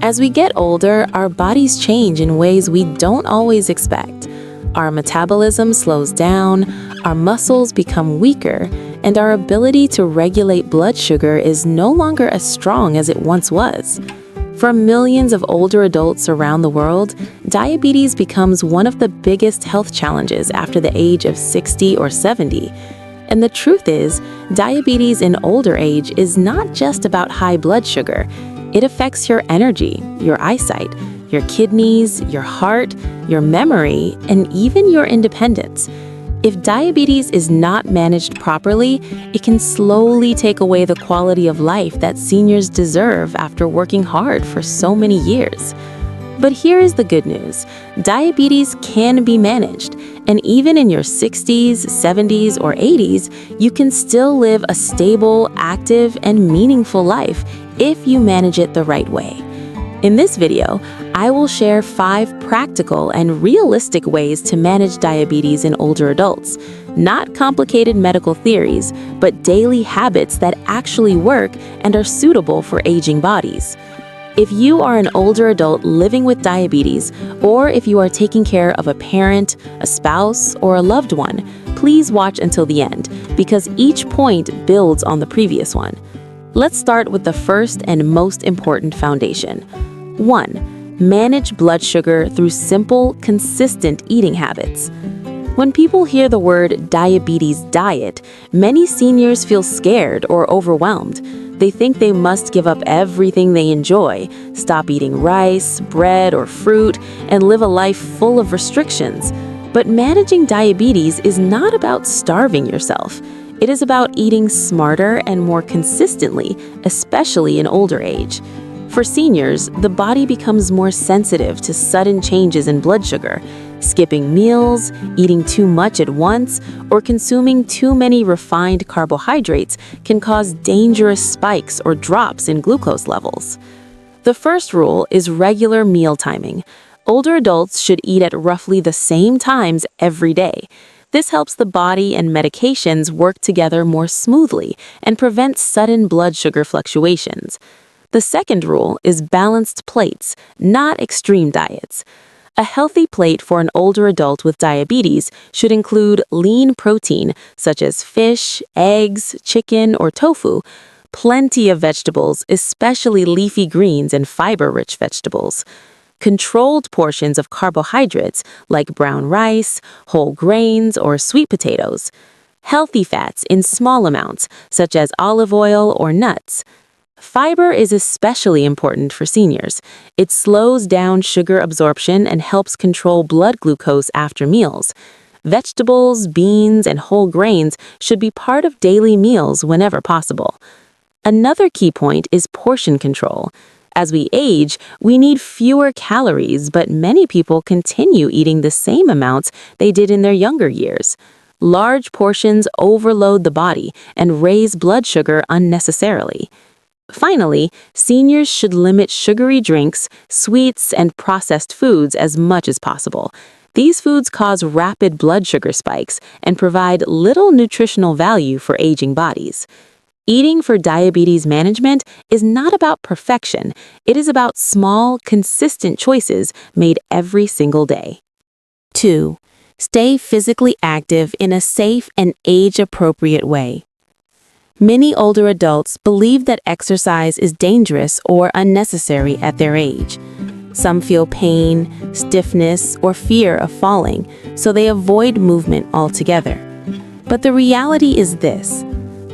As we get older, our bodies change in ways we don't always expect. Our metabolism slows down, our muscles become weaker, and our ability to regulate blood sugar is no longer as strong as it once was. For millions of older adults around the world, diabetes becomes one of the biggest health challenges after the age of 60 or 70. And the truth is, diabetes in older age is not just about high blood sugar. It affects your energy, your eyesight, your kidneys, your heart, your memory, and even your independence. If diabetes is not managed properly, it can slowly take away the quality of life that seniors deserve after working hard for so many years. But here is the good news. Diabetes can be managed, and even in your 60s, 70s, or 80s, you can still live a stable, active, and meaningful life if you manage it the right way. In this video, I will share 5 practical and realistic ways to manage diabetes in older adults. Not complicated medical theories, but daily habits that actually work and are suitable for aging bodies. If you are an older adult living with diabetes, or if you are taking care of a parent, a spouse, or a loved one, please watch until the end, because each point builds on the previous one. Let's start with the first and most important foundation. 1. Manage blood sugar through simple, consistent eating habits. When people hear the word diabetes diet, many seniors feel scared or overwhelmed. They think they must give up everything they enjoy, stop eating rice, bread, or fruit, and live a life full of restrictions. But managing diabetes is not about starving yourself. It is about eating smarter and more consistently, especially in older age. For seniors, the body becomes more sensitive to sudden changes in blood sugar. Skipping meals, eating too much at once, or consuming too many refined carbohydrates can cause dangerous spikes or drops in glucose levels. The first rule is regular meal timing. Older adults should eat at roughly the same times every day. This helps the body and medications work together more smoothly and prevents sudden blood sugar fluctuations. The second rule is balanced plates, not extreme diets. A healthy plate for an older adult with diabetes should include lean protein, such as fish, eggs, chicken, or tofu, plenty of vegetables, especially leafy greens and fiber-rich vegetables, controlled portions of carbohydrates like brown rice, whole grains, or sweet potatoes, healthy fats in small amounts, such as olive oil or nuts. Fiber is especially important for seniors. It slows down sugar absorption and helps control blood glucose after meals. Vegetables, beans, and whole grains should be part of daily meals whenever possible. Another key point is portion control. As we age, we need fewer calories, but many people continue eating the same amounts they did in their younger years. Large portions overload the body and raise blood sugar unnecessarily. Finally, seniors should limit sugary drinks, sweets, and processed foods as much as possible. These foods cause rapid blood sugar spikes and provide little nutritional value for aging bodies. Eating for diabetes management is not about perfection. It is about small, consistent choices made every single day. 2. Stay physically active in a safe and age-appropriate way. Many older adults believe that exercise is dangerous or unnecessary at their age. Some feel pain, stiffness, or fear of falling, so they avoid movement altogether. But the reality is this: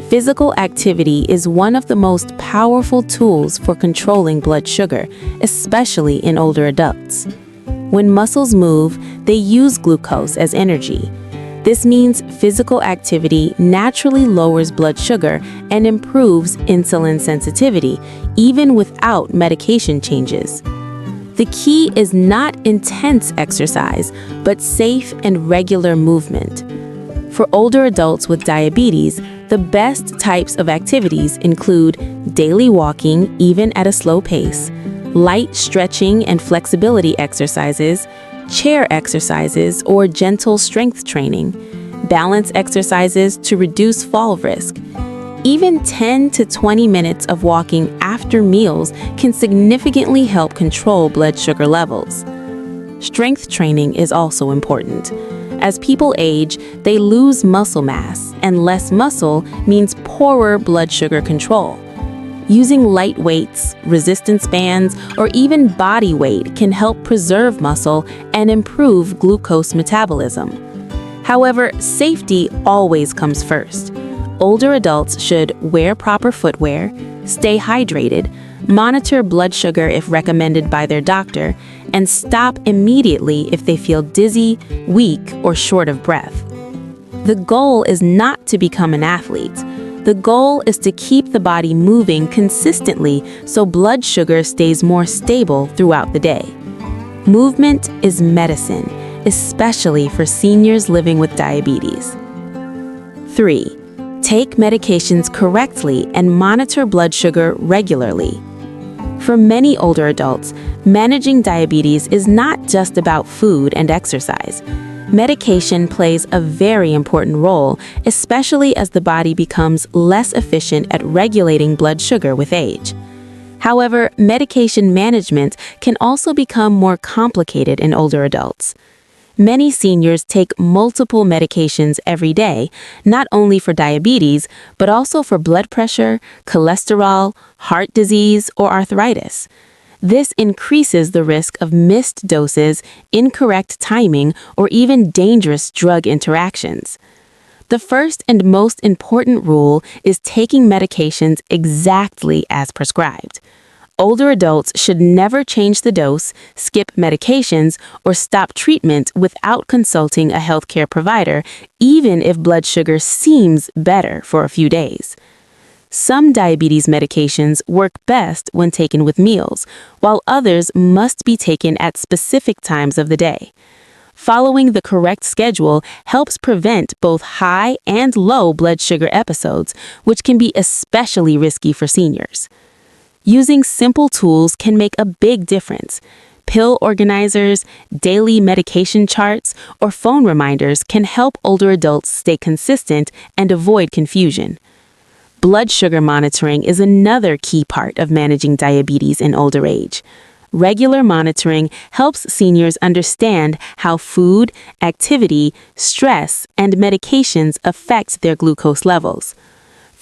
physical activity is one of the most powerful tools for controlling blood sugar, especially in older adults. When muscles move, they use glucose as energy. This means physical activity naturally lowers blood sugar and improves insulin sensitivity, even without medication changes. The key is not intense exercise, but safe and regular movement. For older adults with diabetes, the best types of activities include daily walking, even at a slow pace, light stretching and flexibility exercises, chair exercises or gentle strength training, balance exercises to reduce fall risk. Even 10 to 20 minutes of walking after meals can significantly help control blood sugar levels. Strength training is also important. As people age, they lose muscle mass, and less muscle means poorer blood sugar control. Using light weights, resistance bands, or even body weight can help preserve muscle and improve glucose metabolism. However, safety always comes first. Older adults should wear proper footwear, stay hydrated, monitor blood sugar if recommended by their doctor, and stop immediately if they feel dizzy, weak, or short of breath. The goal is not to become an athlete. The goal is to keep the body moving consistently so blood sugar stays more stable throughout the day. Movement is medicine, especially for seniors living with diabetes. 3. Take medications correctly and monitor blood sugar regularly. For many older adults, managing diabetes is not just about food and exercise. Medication plays a very important role, especially as the body becomes less efficient at regulating blood sugar with age. However, medication management can also become more complicated in older adults. Many seniors take multiple medications every day, not only for diabetes, but also for blood pressure, cholesterol, heart disease, or arthritis. This increases the risk of missed doses, incorrect timing, or even dangerous drug interactions. The first and most important rule is taking medications exactly as prescribed. Older adults should never change the dose, skip medications, or stop treatment without consulting a healthcare provider, even if blood sugar seems better for a few days. Some diabetes medications work best when taken with meals, while others must be taken at specific times of the day. Following the correct schedule helps prevent both high and low blood sugar episodes, which can be especially risky for seniors. Using simple tools can make a big difference. Pill organizers, daily medication charts, or phone reminders can help older adults stay consistent and avoid confusion. Blood sugar monitoring is another key part of managing diabetes in older age. Regular monitoring helps seniors understand how food, activity, stress, and medications affect their glucose levels.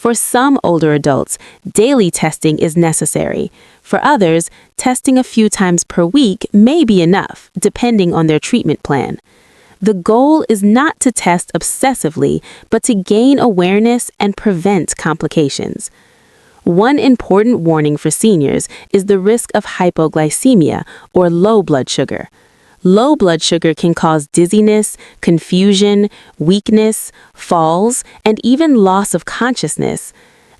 For some older adults, daily testing is necessary. For others, testing a few times per week may be enough, depending on their treatment plan. The goal is not to test obsessively, but to gain awareness and prevent complications. One important warning for seniors is the risk of hypoglycemia, or low blood sugar. Low blood sugar can cause dizziness, confusion, weakness, falls, and even loss of consciousness.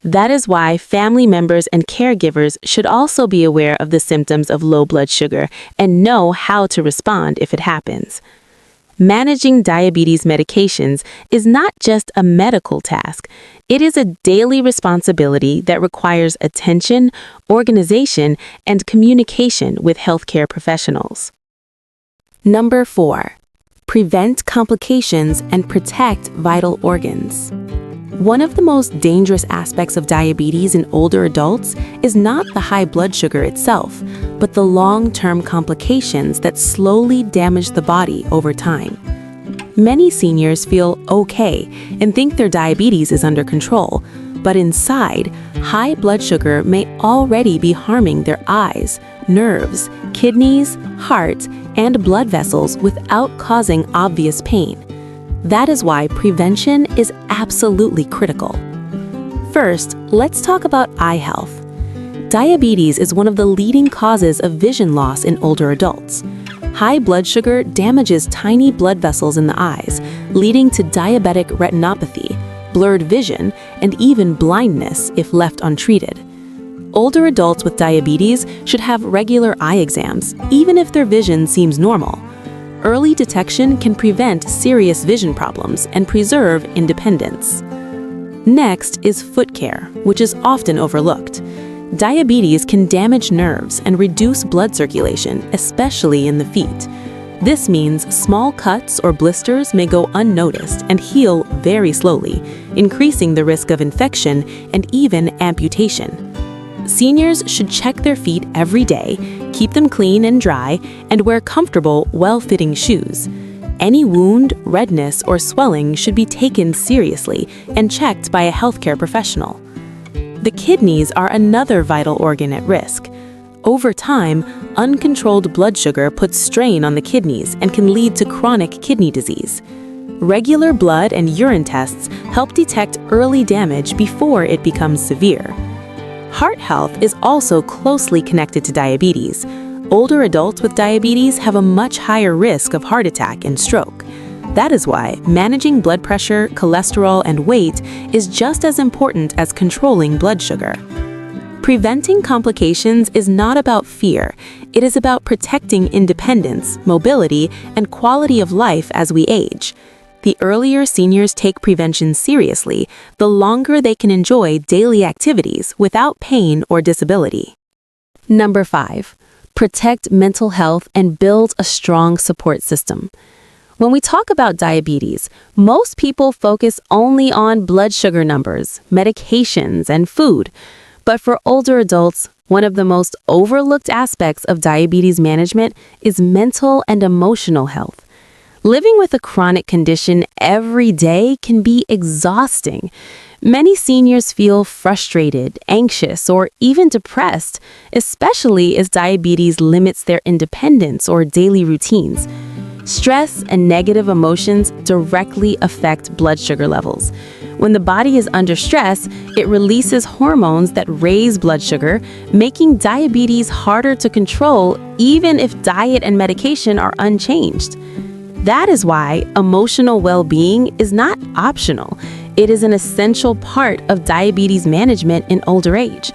That is why family members and caregivers should also be aware of the symptoms of low blood sugar and know how to respond if it happens. Managing diabetes medications is not just a medical task. It is a daily responsibility that requires attention, organization, and communication with healthcare professionals. Number 4. Prevent complications and protect vital organs. One of the most dangerous aspects of diabetes in older adults is not the high blood sugar itself, but the long-term complications that slowly damage the body over time. Many seniors feel okay and think their diabetes is under control, but inside, high blood sugar may already be harming their eyes, nerves, kidneys, heart, and blood vessels without causing obvious pain. That is why prevention is absolutely critical. First, let's talk about eye health. Diabetes is one of the leading causes of vision loss in older adults. High blood sugar damages tiny blood vessels in the eyes, leading to diabetic retinopathy, blurred vision, and even blindness if left untreated. Older adults with diabetes should have regular eye exams, even if their vision seems normal. Early detection can prevent serious vision problems and preserve independence. Next is foot care, which is often overlooked. Diabetes can damage nerves and reduce blood circulation, especially in the feet. This means small cuts or blisters may go unnoticed and heal very slowly, increasing the risk of infection and even amputation. Seniors should check their feet every day, keep them clean and dry, and wear comfortable, well-fitting shoes. Any wound, redness, or swelling should be taken seriously and checked by a healthcare professional. The kidneys are another vital organ at risk. Over time, uncontrolled blood sugar puts strain on the kidneys and can lead to chronic kidney disease. Regular blood and urine tests help detect early damage before it becomes severe. Heart health is also closely connected to diabetes. Older adults with diabetes have a much higher risk of heart attack and stroke. That is why managing blood pressure, cholesterol, and weight is just as important as controlling blood sugar. Preventing complications is not about fear. It is about protecting independence, mobility, and quality of life as we age. The earlier seniors take prevention seriously, the longer they can enjoy daily activities without pain or disability. Number 5. Protect mental health and build a strong support system. When we talk about diabetes, most people focus only on blood sugar numbers, medications, and food. But for older adults, one of the most overlooked aspects of diabetes management is mental and emotional health. Living with a chronic condition every day can be exhausting. Many seniors feel frustrated, anxious, or even depressed, especially as diabetes limits their independence or daily routines. Stress and negative emotions directly affect blood sugar levels. When the body is under stress, it releases hormones that raise blood sugar, making diabetes harder to control even if diet and medication are unchanged. That is why emotional well-being is not optional. It is an essential part of diabetes management in older age.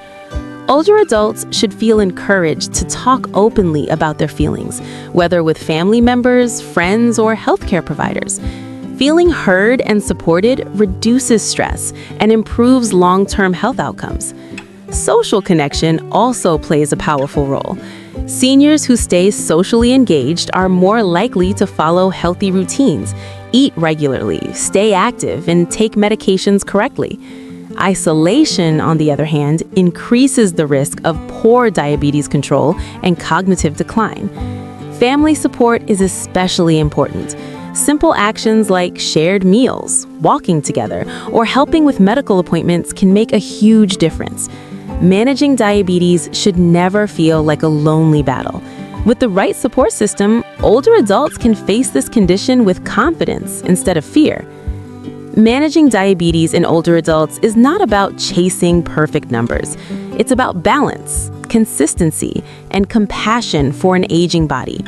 Older adults should feel encouraged to talk openly about their feelings, whether with family members, friends, or healthcare providers. Feeling heard and supported reduces stress and improves long-term health outcomes. Social connection also plays a powerful role. Seniors who stay socially engaged are more likely to follow healthy routines, eat regularly, stay active, and take medications correctly. Isolation, on the other hand, increases the risk of poor diabetes control and cognitive decline. Family support is especially important. Simple actions like shared meals, walking together, or helping with medical appointments can make a huge difference. Managing diabetes should never feel like a lonely battle. With the right support system, older adults can face this condition with confidence instead of fear. Managing diabetes in older adults is not about chasing perfect numbers. It's about balance, consistency, and compassion for an aging body.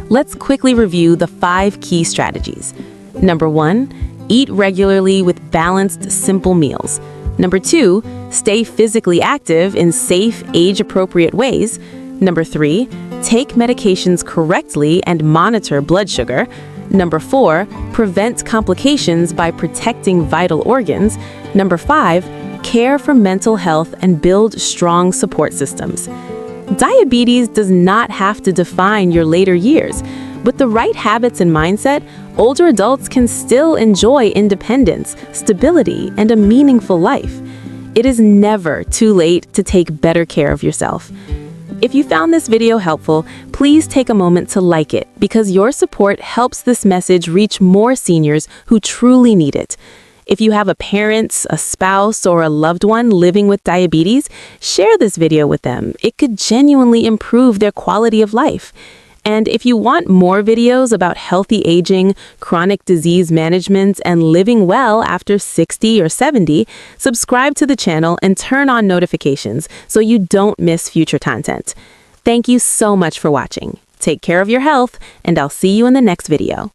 Let's quickly review the 5 key strategies. Number 1, eat regularly with balanced, simple meals. Number 2, stay physically active in safe, age-appropriate ways. Number 3, take medications correctly and monitor blood sugar. Number 4, prevent complications by protecting vital organs. Number 5, care for mental health and build strong support systems. Diabetes does not have to define your later years. With the right habits and mindset, older adults can still enjoy independence, stability, and a meaningful life. It is never too late to take better care of yourself. If you found this video helpful, please take a moment to like it because your support helps this message reach more seniors who truly need it. If you have a parent, a spouse, or a loved one living with diabetes, share this video with them. It could genuinely improve their quality of life. And if you want more videos about healthy aging, chronic disease management, and living well after 60 or 70, subscribe to the channel and turn on notifications so you don't miss future content. Thank you so much for watching. Take care of your health, and I'll see you in the next video.